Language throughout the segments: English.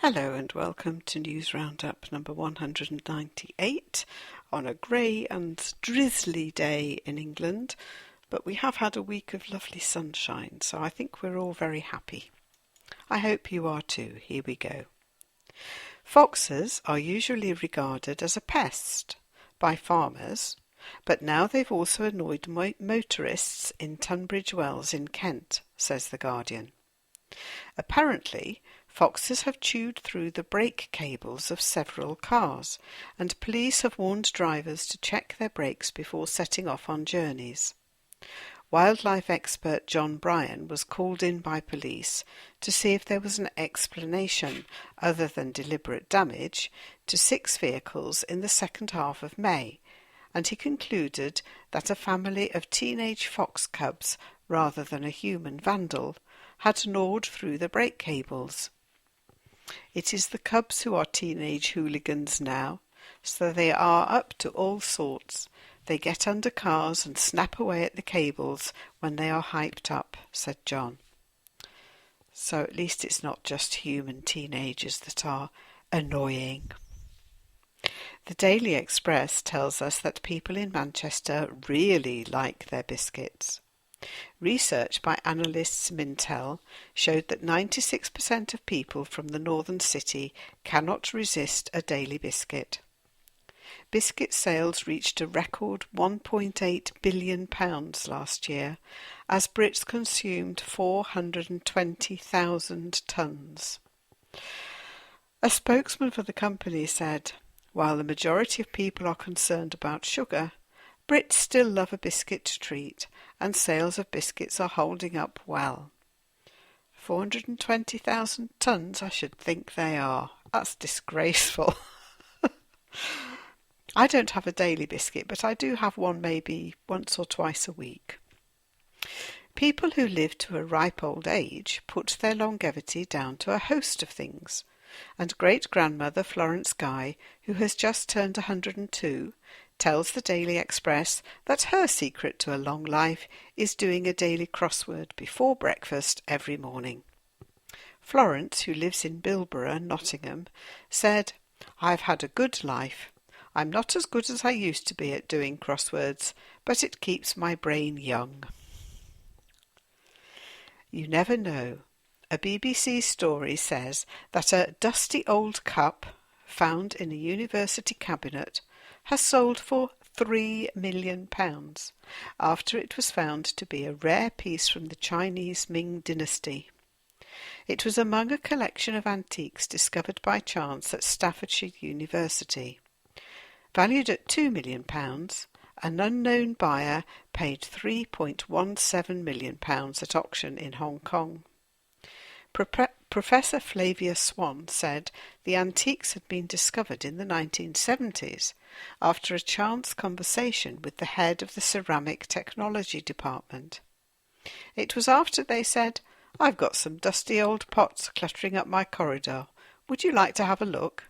Hello and welcome to News Roundup number 198 on a grey and drizzly day in England, but we have had a week of lovely sunshine, so I think we're all very happy. I hope you are too. Here we go. Foxes are usually regarded as a pest by farmers, but now they've also annoyed motorists in Tunbridge Wells in Kent, says The Guardian. Apparently, foxes have chewed through the brake cables of several cars, and police have warned drivers to check their brakes before setting off on journeys. Wildlife expert John Bryan was called in by police to see if there was an explanation, other than deliberate damage, to 6 vehicles in the second half of May, and he concluded that a family of teenage fox cubs, rather than a human vandal, had gnawed through the brake cables. It is the cubs who are teenage hooligans now, so they are up to all sorts. They get under cars and snap away at the cables when they are hyped up, said John. So at least it's not just human teenagers that are annoying. The Daily Express tells us that people in Manchester really like their biscuits. Research by analysts Mintel showed that 96% of people from the northern city cannot resist a daily biscuit. Biscuit sales reached a record £1.8 billion last year, as Brits consumed 420,000 tonnes. A spokesman for the company said, "While the majority of people are concerned about sugar, Brits still love a biscuit treat, and sales of biscuits are holding up well." 420,000 tonnes, I should think they are. That's disgraceful. I don't have a daily biscuit, but I do have one maybe once or twice a week. People who live to a ripe old age put their longevity down to a host of things, and great-grandmother Florence Guy, who has just turned 102, tells the Daily Express that her secret to a long life is doing a daily crossword before breakfast every morning. Florence, who lives in Bilborough, Nottingham, said, "I've had a good life. I'm not as good as I used to be at doing crosswords, but it keeps my brain young." You never know. A BBC story says that a dusty old cup found in a university cabinet has sold for £3 million after it was found to be a rare piece from the Chinese Ming dynasty. It was among a collection of antiques discovered by chance at Staffordshire University. Valued at £2 million, an unknown buyer paid £3.17 million at auction in Hong Kong. Professor Flavia Swan said the antiques had been discovered in the 1970s after a chance conversation with the head of the ceramic technology department. It was after they said, "I've got some dusty old pots cluttering up my corridor. Would you like to have a look?"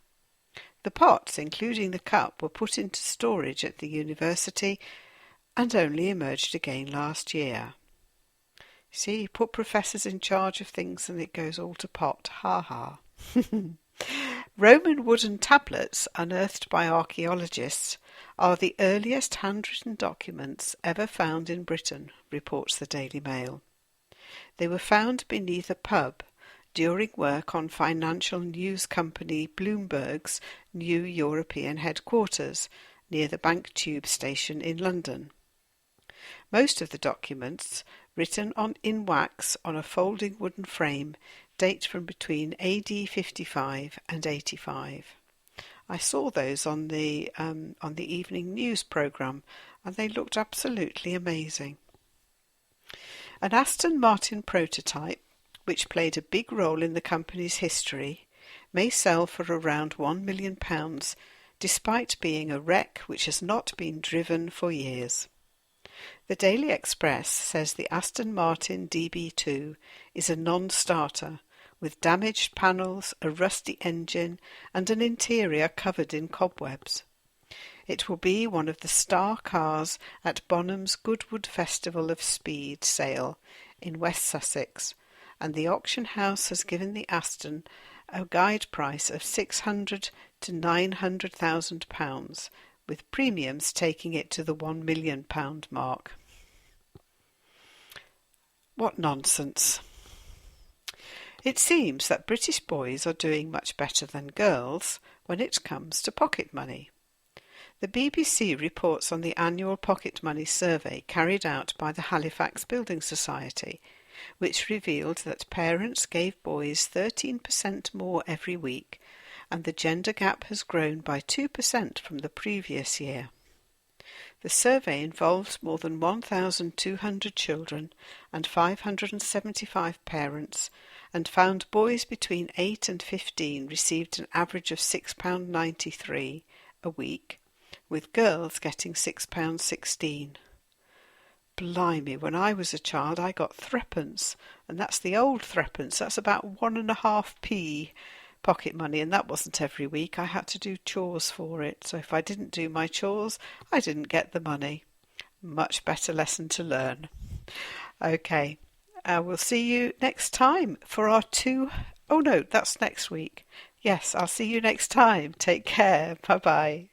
The pots, including the cup, were put into storage at the university and only emerged again last year. See, put professors in charge of things and it goes all to pot. Ha ha. Roman wooden tablets unearthed by archaeologists are the earliest handwritten documents ever found in Britain, reports the Daily Mail. They were found beneath a pub during work on financial news company Bloomberg's new European headquarters near the Bank Tube station in London. Most of the documents, written in wax on a folding wooden frame, date from between AD 55 and 85. I saw those on the evening news programme, and they looked absolutely amazing. An Aston Martin prototype, which played a big role in the company's history, may sell for around £1 million, despite being a wreck which has not been driven for years. The Daily Express says the Aston Martin DB2 is a non-starter, with damaged panels, a rusty engine, and an interior covered in cobwebs. It will be one of the star cars at Bonham's Goodwood Festival of Speed sale in West Sussex, and the auction house has given the Aston a guide price of £600,000 to £900,000, with premiums taking it to the £1 million mark. What nonsense! It seems that British boys are doing much better than girls when it comes to pocket money. The BBC reports on the annual pocket money survey carried out by the Halifax Building Society, which revealed that parents gave boys 13% more every week, and the gender gap has grown by 2% from the previous year. The survey involved more than 1,200 children and 575 parents, and found boys between 8 and 15 received an average of £6.93 a week, with girls getting £6.16. Blimey, when I was a child I got threepence, and that's the old threepence, that's about 1.5p pocket money, and that wasn't every week. I had to do chores for it, so if I didn't do my chores, I didn't get the money. Much better lesson to learn. Okay, we'll see you next time for our oh no, that's next week. Yes, I'll see you next time. Take care. Bye-bye.